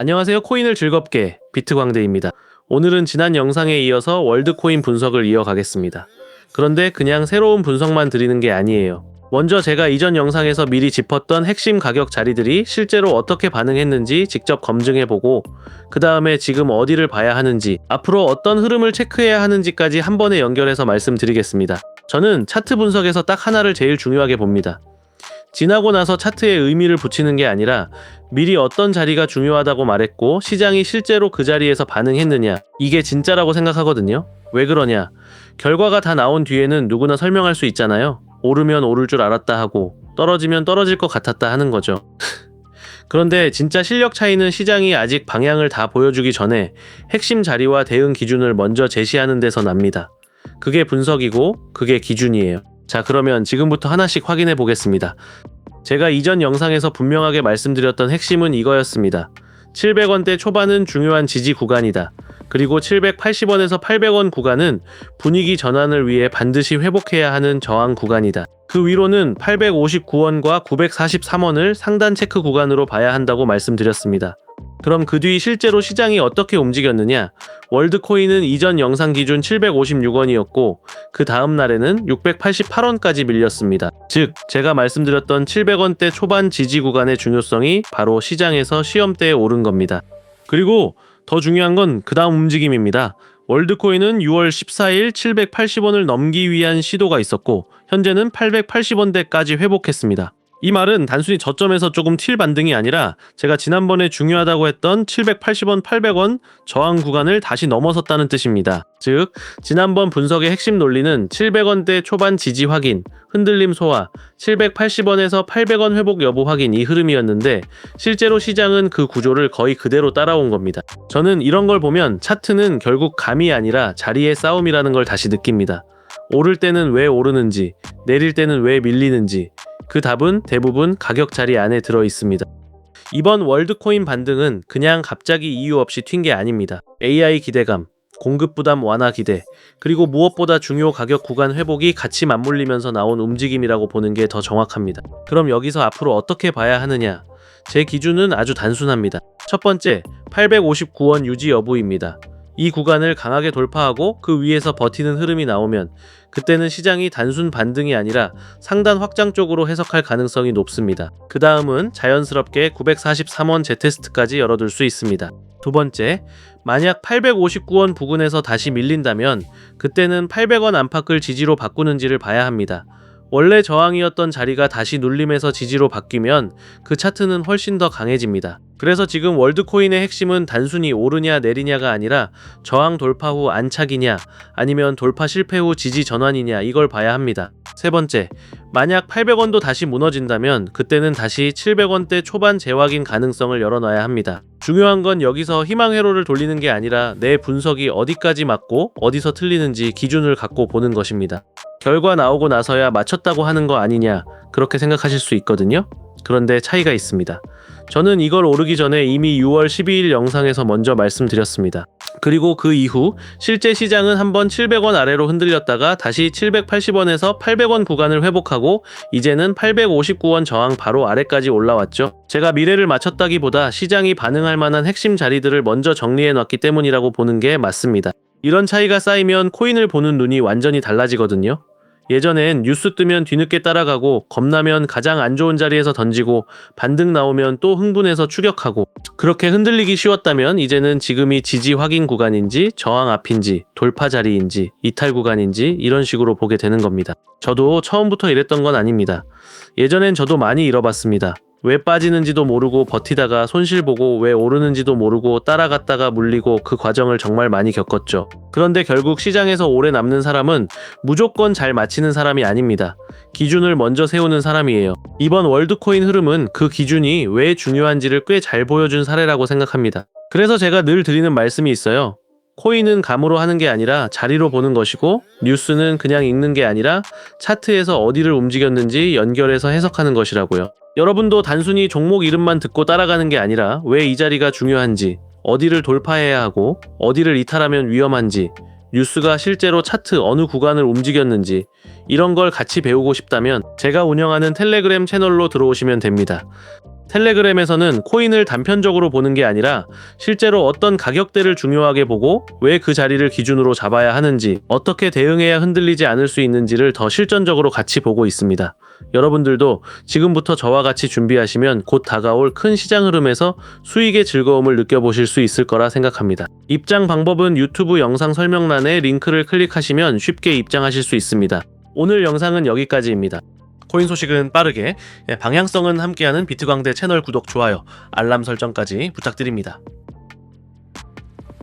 안녕하세요. 코인을 즐겁게 비트광대입니다. 오늘은 지난 영상에 이어서 월드코인 분석을 이어가겠습니다. 그런데 그냥 새로운 분석만 드리는 게 아니에요. 먼저 제가 이전 영상에서 미리 짚었던 핵심 가격 자리들이 실제로 어떻게 반응했는지 직접 검증해보고 그 다음에 지금 어디를 봐야 하는지 앞으로 어떤 흐름을 체크해야 하는지까지 한 번에 연결해서 말씀드리겠습니다. 저는 차트 분석에서 딱 하나를 제일 중요하게 봅니다. 지나고 나서 차트에 의미를 붙이는 게 아니라 미리 어떤 자리가 중요하다고 말했고 시장이 실제로 그 자리에서 반응했느냐, 이게 진짜라고 생각하거든요. 왜 그러냐? 결과가 다 나온 뒤에는 누구나 설명할 수 있잖아요. 오르면 오를 줄 알았다 하고 떨어지면 떨어질 것 같았다 하는 거죠. 그런데 진짜 실력 차이는 시장이 아직 방향을 다 보여주기 전에 핵심 자리와 대응 기준을 먼저 제시하는 데서 납니다. 그게 분석이고 그게 기준이에요. 자, 그러면 지금부터 하나씩 확인해 보겠습니다. 제가 이전 영상에서 분명하게 말씀드렸던 핵심은 이거였습니다. 700원대 초반은 중요한 지지 구간이다. 그리고 780원에서 800원 구간은 분위기 전환을 위해 반드시 회복해야 하는 저항 구간이다. 그 위로는 859원과 943원을 상단 체크 구간으로 봐야 한다고 말씀드렸습니다. 그럼 그 뒤 실제로 시장이 어떻게 움직였느냐? 월드코인은 이전 영상 기준 756원이었고 그 다음 날에는 688원까지 밀렸습니다. 즉, 제가 말씀드렸던 700원대 초반 지지 구간의 중요성이 바로 시장에서 시험대에 오른 겁니다. 그리고 더 중요한 건 그 다음 움직임입니다. 월드코인은 6월 14일 780원을 넘기 위한 시도가 있었고 현재는 880원대까지 회복했습니다. 이 말은 단순히 저점에서 조금 튈 반등이 아니라 제가 지난번에 중요하다고 했던 780원, 800원 저항 구간을 다시 넘어섰다는 뜻입니다. 즉, 지난번 분석의 핵심 논리는 700원대 초반 지지 확인, 흔들림 소화, 780원에서 800원 회복 여부 확인 이 흐름이었는데 실제로 시장은 그 구조를 거의 그대로 따라온 겁니다. 저는 이런 걸 보면 차트는 결국 감이 아니라 자리의 싸움이라는 걸 다시 느낍니다. 오를 때는 왜 오르는지, 내릴 때는 왜 밀리는지 그 답은 대부분 가격 자리 안에 들어 있습니다. 이번 월드코인 반등은 그냥 갑자기 이유 없이 튄 게 아닙니다. AI 기대감, 공급 부담 완화 기대, 그리고 무엇보다 중요 가격 구간 회복이 같이 맞물리면서 나온 움직임이라고 보는 게 더 정확합니다. 그럼 여기서 앞으로 어떻게 봐야 하느냐? 제 기준은 아주 단순합니다. 첫 번째, 859원 유지 여부입니다. 이 구간을 강하게 돌파하고 그 위에서 버티는 흐름이 나오면 그때는 시장이 단순 반등이 아니라 상단 확장 쪽으로 해석할 가능성이 높습니다. 그 다음은 자연스럽게 943원 재테스트까지 열어둘 수 있습니다. 두 번째, 만약 859원 부근에서 다시 밀린다면 그때는 800원 안팎을 지지로 바꾸는지를 봐야 합니다. 원래 저항이었던 자리가 다시 눌림에서 지지로 바뀌면 그 차트는 훨씬 더 강해집니다. 그래서 지금 월드코인의 핵심은 단순히 오르냐 내리냐가 아니라 저항 돌파 후 안착이냐 아니면 돌파 실패 후 지지 전환이냐 이걸 봐야 합니다. 세 번째, 만약 800원도 다시 무너진다면 그때는 다시 700원대 초반 재확인 가능성을 열어놔야 합니다. 중요한 건 여기서 희망 회로를 돌리는 게 아니라 내 분석이 어디까지 맞고 어디서 틀리는지 기준을 갖고 보는 것입니다. 결과 나오고 나서야 맞췄다고 하는 거 아니냐 그렇게 생각하실 수 있거든요. 그런데 차이가 있습니다. 저는 이걸 오르기 전에 이미 6월 12일 영상에서 먼저 말씀드렸습니다. 그리고 그 이후 실제 시장은 한번 700원 아래로 흔들렸다가 다시 780원에서 800원 구간을 회복하고 이제는 859원 저항 바로 아래까지 올라왔죠. 제가 미래를 맞췄다기보다 시장이 반응할 만한 핵심 자리들을 먼저 정리해놨기 때문이라고 보는 게 맞습니다. 이런 차이가 쌓이면 코인을 보는 눈이 완전히 달라지거든요. 예전엔 뉴스 뜨면 뒤늦게 따라가고 겁나면 가장 안 좋은 자리에서 던지고 반등 나오면 또 흥분해서 추격하고 그렇게 흔들리기 쉬웠다면 이제는 지금이 지지 확인 구간인지 저항 앞인지 돌파 자리인지 이탈 구간인지 이런 식으로 보게 되는 겁니다. 저도 처음부터 이랬던 건 아닙니다. 예전엔 저도 많이 잃어봤습니다. 왜 빠지는지도 모르고 버티다가 손실 보고 왜 오르는지도 모르고 따라갔다가 물리고 그 과정을 정말 많이 겪었죠. 그런데 결국 시장에서 오래 남는 사람은 무조건 잘 맞히는 사람이 아닙니다. 기준을 먼저 세우는 사람이에요. 이번 월드코인 흐름은 그 기준이 왜 중요한지를 꽤 잘 보여준 사례라고 생각합니다. 그래서 제가 늘 드리는 말씀이 있어요. 코인은 감으로 하는 게 아니라 자리로 보는 것이고 뉴스는 그냥 읽는 게 아니라 차트에서 어디를 움직였는지 연결해서 해석하는 것이라고요. 여러분도 단순히 종목 이름만 듣고 따라가는 게 아니라 왜 이 자리가 중요한지, 어디를 돌파해야 하고 어디를 이탈하면 위험한지, 뉴스가 실제로 차트 어느 구간을 움직였는지 이런 걸 같이 배우고 싶다면 제가 운영하는 텔레그램 채널로 들어오시면 됩니다. 텔레그램에서는 코인을 단편적으로 보는 게 아니라 실제로 어떤 가격대를 중요하게 보고 왜 그 자리를 기준으로 잡아야 하는지, 어떻게 대응해야 흔들리지 않을 수 있는지를 더 실전적으로 같이 보고 있습니다. 여러분들도 지금부터 저와 같이 준비하시면 곧 다가올 큰 시장 흐름에서 수익의 즐거움을 느껴보실 수 있을 거라 생각합니다. 입장 방법은 유튜브 영상 설명란에 링크를 클릭하시면 쉽게 입장하실 수 있습니다. 오늘 영상은 여기까지입니다. 코인 소식은 빠르게, 방향성은 함께하는 비트광대 채널 구독, 좋아요, 알람 설정까지 부탁드립니다.